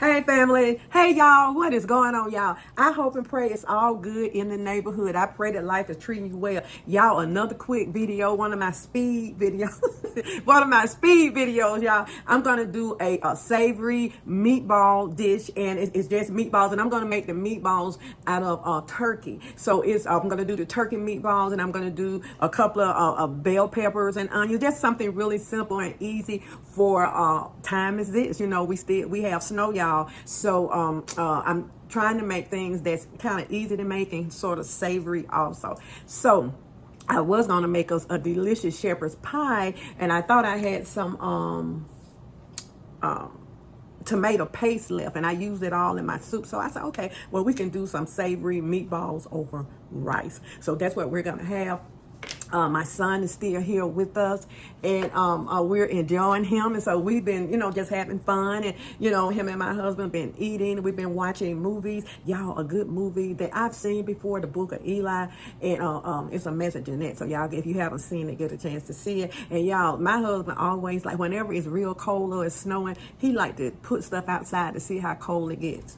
Hey family, hey y'all, what is going on, y'all? I hope and pray it's all good in the neighborhood. I pray that life is treating you well. Y'all, another quick video, one of my speed videos, y'all. I'm gonna do a savory meatball dish, and it's just meatballs, and I'm gonna make the meatballs out of turkey. So I'm gonna do the turkey meatballs, and I'm gonna do a couple of bell peppers and onions. Just something really simple and easy for time as this. You know, we have snow, y'all. So I'm trying to make things that's kind of easy to make and sort of savory also. So I was going to make us a delicious shepherd's pie, and I thought I had some tomato paste left, and I used it all in my soup. So I said, okay, well, we can do some savory meatballs over rice. So that's what we're going to have. My son is still here with us, and we're enjoying him. And so we've been, just having fun. And, him and my husband been eating. We've been watching movies. Y'all, a good movie that I've seen before, The Book of Eli. And it's a message in it. So y'all, if you haven't seen it, get a chance to see it. And y'all, my husband always, like whenever it's real cold or it's snowing, he like to put stuff outside to see how cold it gets.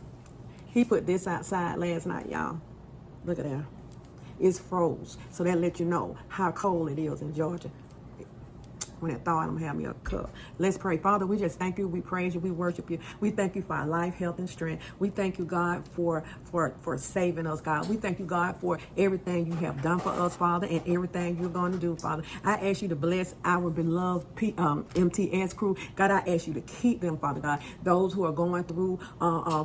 He put this outside last night, y'all. Look at that. It's froze. So that let you know how cold it is in Georgia. When it thawed, I'm gonna have me a cup. Let's pray. Father, we just thank you, we praise you, we worship you. We thank you for our life, health, and strength. We thank you, God, for saving us, God. We thank you, God, for everything you have done for us, Father, and everything you're going to do, Father. I ask you to bless our beloved MTS crew. God, I ask you to keep them, Father God. Those who are going through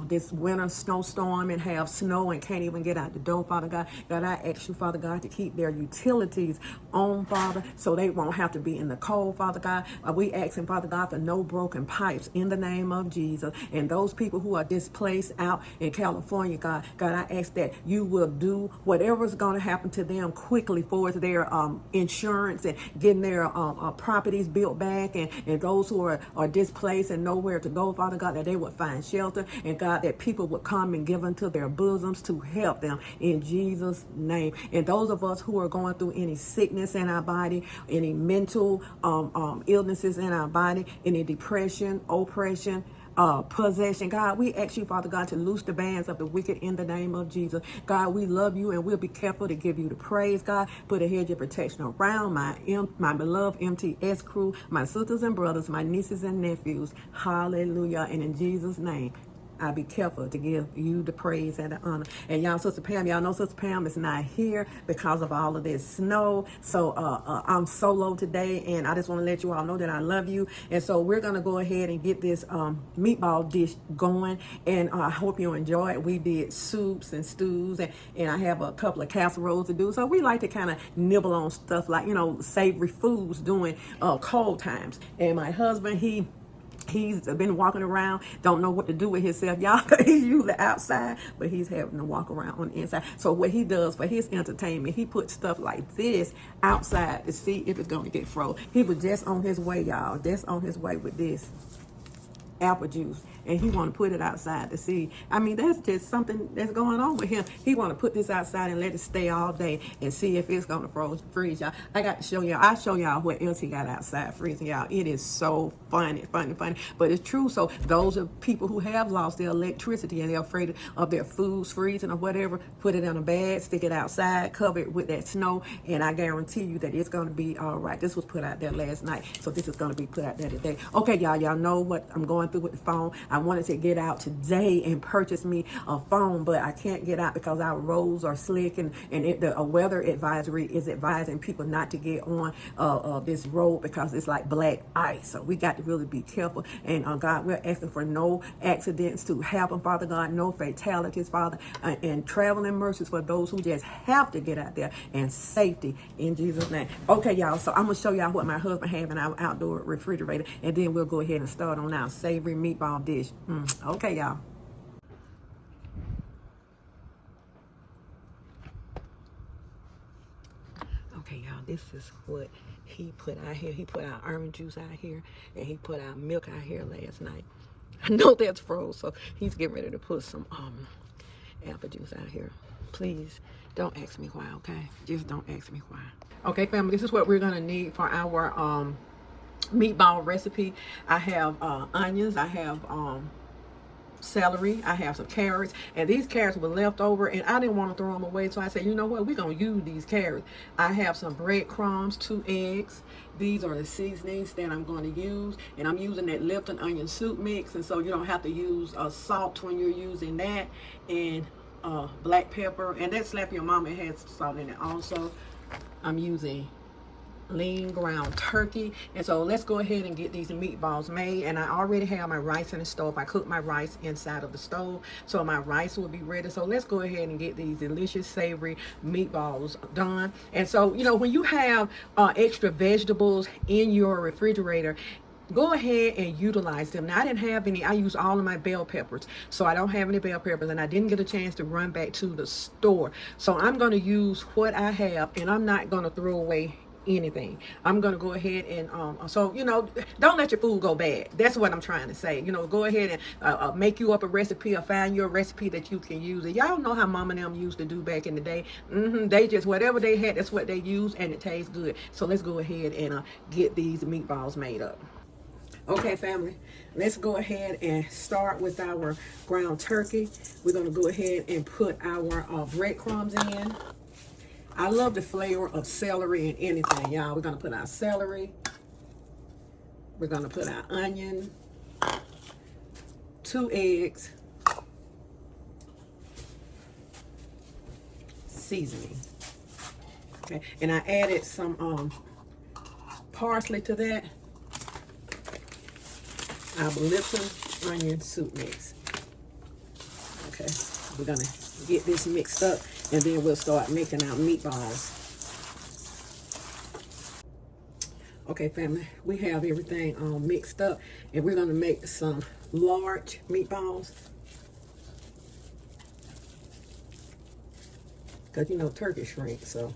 this winter snowstorm and have snow and can't even get out the door, Father God. God, I ask you, Father God, to keep their utilities on, Father, so they won't have to be in the cold, Father God. We asking, Father God, for no broken pipes in the name of Jesus. And those people who are displaced out in California, God, I ask that you will do whatever's going to happen to them quickly for their insurance and getting their properties built back, and those who are displaced and nowhere to go, Father God, that they would find shelter, and God, that people would come and give unto their bosoms to help them in Jesus' name. And those of us who are going through any sickness in our body, any mental illnesses in our body, any depression, oppression, possession, God, we ask you, Father God, to loose the bands of the wicked in the name of Jesus. God, we love you, and we'll be careful to give you the praise, God. Put a hedge of protection around my beloved MTS crew, my sisters and brothers, my nieces and nephews. Hallelujah. And in Jesus' name, I'll be careful to give you the praise and the honor. And y'all, Sister Pam, y'all know Sister Pam is not here because of all of this snow. So I'm solo today, and I just want to let you all know that I love you. And so we're going to go ahead and get this meatball dish going, and I hope you enjoy it. We did soups and stews, and I have a couple of casseroles to do. So we like to kind of nibble on stuff like, savory foods during cold times. And my husband, He's been walking around, don't know what to do with himself, y'all. He's usually outside, but he's having to walk around on the inside. So what he does for his entertainment, he puts stuff like this outside to see if it's going to get frozen. He was just on his way, y'all, just on his way with this apple juice, and he want to put it outside to see. I mean, that's just something that's going on with him. He want to put this outside and let it stay all day and see if it's going to freeze, y'all. I got to show y'all. I'll show y'all what else he got outside freezing, y'all. It is so funny, but it's true. So those are people who have lost their electricity and they're afraid of their foods freezing or whatever. Put it in a bag, stick it outside, cover it with that snow, and I guarantee you that it's going to be all right. This was put out there last night, so this is going to be put out there today. Okay, y'all know what I'm going through with the phone. I wanted to get out today and purchase me a phone, but I can't get out because our roads are slick, and the weather advisory is advising people not to get on this road because it's like black ice. So we got to really be careful. And God, we're asking for no accidents to happen, Father God, no fatalities, Father, and traveling mercies for those who just have to get out there, and safety in Jesus' name. Okay, y'all, so I'm going to show y'all what my husband have in our outdoor refrigerator, and then we'll go ahead and start on our savory meatball dish. Okay, y'all. Okay, y'all, this is what he put out here. He put our orange juice out here, and he put our milk out here last night. I know that's froze, so he's getting ready to put some apple juice out here. Please don't ask me why, okay? Just don't ask me why. Okay, family, this is what we're gonna need for our meatball recipe. I have onions, I have celery, I have some carrots, and these carrots were left over and I didn't want to throw them away, so I said, you know what, we're going to use these carrots. I have some breadcrumbs, 2 eggs. These are the seasonings that I'm going to use, and I'm using that Lipton onion soup mix, and so you don't have to use salt when you're using that, and black pepper, and that Slap Your Mama has salt in it also. I'm using lean ground turkey, and so let's go ahead and get these meatballs made. And I already have my rice in the stove. I cooked my rice inside of the stove, so my rice will be ready. So let's go ahead and get these delicious savory meatballs done. And so, you know, when you have extra vegetables in your refrigerator, go ahead and utilize them. Now, I didn't have any. I used all of my bell peppers, so I don't have any bell peppers, and I didn't get a chance to run back to the store. So I'm going to use what I have, and I'm not going to throw away anything. I'm going to go ahead and so, you know, don't let your food go bad. That's what I'm trying to say. You know, go ahead and make you up a recipe, or find your recipe that you can use. And y'all know how Mama and them used to do back in the day. They just, whatever they had, that's what they used, and it tastes good. So let's go ahead and get these meatballs made up. Okay, family, let's go ahead and start with our ground turkey. We're going to go ahead and put our breadcrumbs in. I love the flavor of celery in anything, y'all. We're going to put our celery. We're going to put our onion, 2 eggs, seasoning. Okay, and I added some parsley to that. Our Lipton onion soup mix. Okay, we're gonna get this mixed up, and then we'll start making our meatballs. Okay, family, we have everything mixed up, and we're gonna make some large meatballs. Because, you know, turkey shrinks, so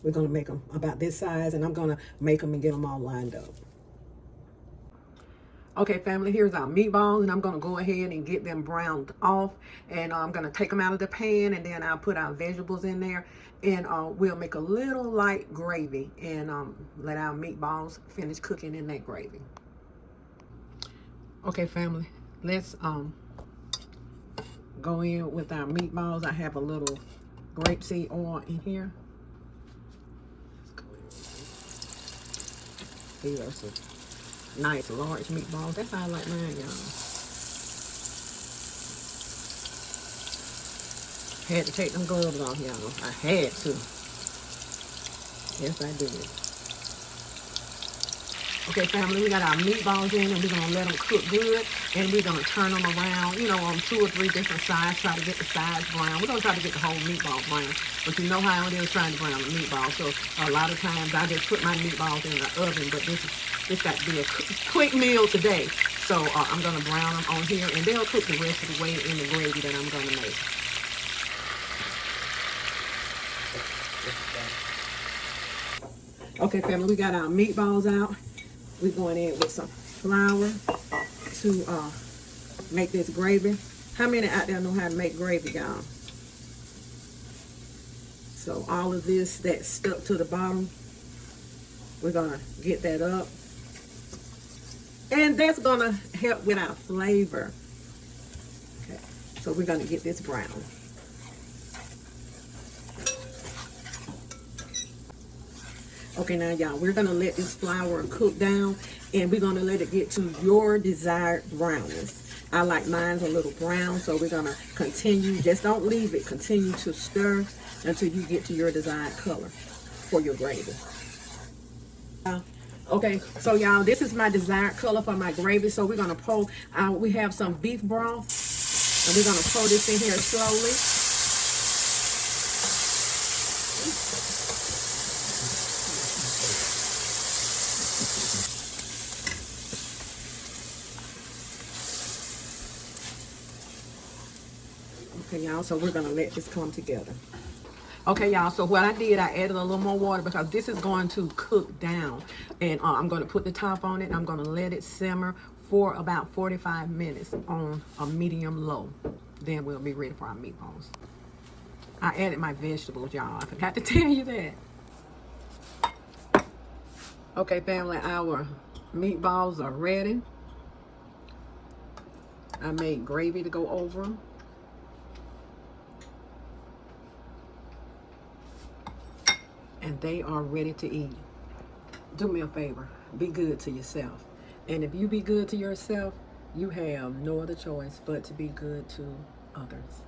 we're gonna make them about this size, and I'm gonna make them and get them all lined up. Okay, family, here's our meatballs, and I'm going to go ahead and get them browned off, and I'm going to take them out of the pan, and then I'll put our vegetables in there, and we'll make a little light gravy, and let our meatballs finish cooking in that gravy. Okay, family, let's go in with our meatballs. I have a little grapeseed oil in here. These are some nice large meatballs. That's how I like mine, y'all. Had to take them gloves off, y'all. I had to. Yes, I did. Okay, family, we got our meatballs in, and we're going to let them cook good, and we're going to turn them around, you know, on 2 or 3 different sides, try to get the sides brown. We're going to try to get the whole meatball brown, but you know how it is trying to brown the meatball. So a lot of times I just put my meatballs in the oven, but this got to be a quick meal today. So I'm going to brown them on here, and they'll cook the rest of the way in the gravy that I'm going to make. Okay, family, we got our meatballs out. We're going in with some flour to make this gravy. How many out there know how to make gravy, y'all? So all of this that's stuck to the bottom, we're going to get that up. And that's going to help with our flavor. Okay, so we're going to get this brown. Okay, now y'all, we're gonna let this flour cook down, and we're gonna let it get to your desired brownness. I like mine a little brown, so we're gonna continue. Just don't leave it. Continue to stir until you get to your desired color for your gravy. Okay, so y'all, this is my desired color for my gravy. So we're gonna pour. We have some beef broth, and we're gonna pour this in here slowly. Okay, y'all, so we're gonna let this come together. Okay, y'all, so what I did, I added a little more water because this is going to cook down, and I'm gonna put the top on it, and I'm gonna let it simmer for about 45 minutes on a medium low. Then we'll be ready for our meatballs. I added my vegetables, y'all. I forgot to tell you that. Okay, family, our meatballs are ready. I made gravy to go over them. And they are ready to eat. Do me a favor. Be good to yourself. And if you be good to yourself, you have no other choice but to be good to others.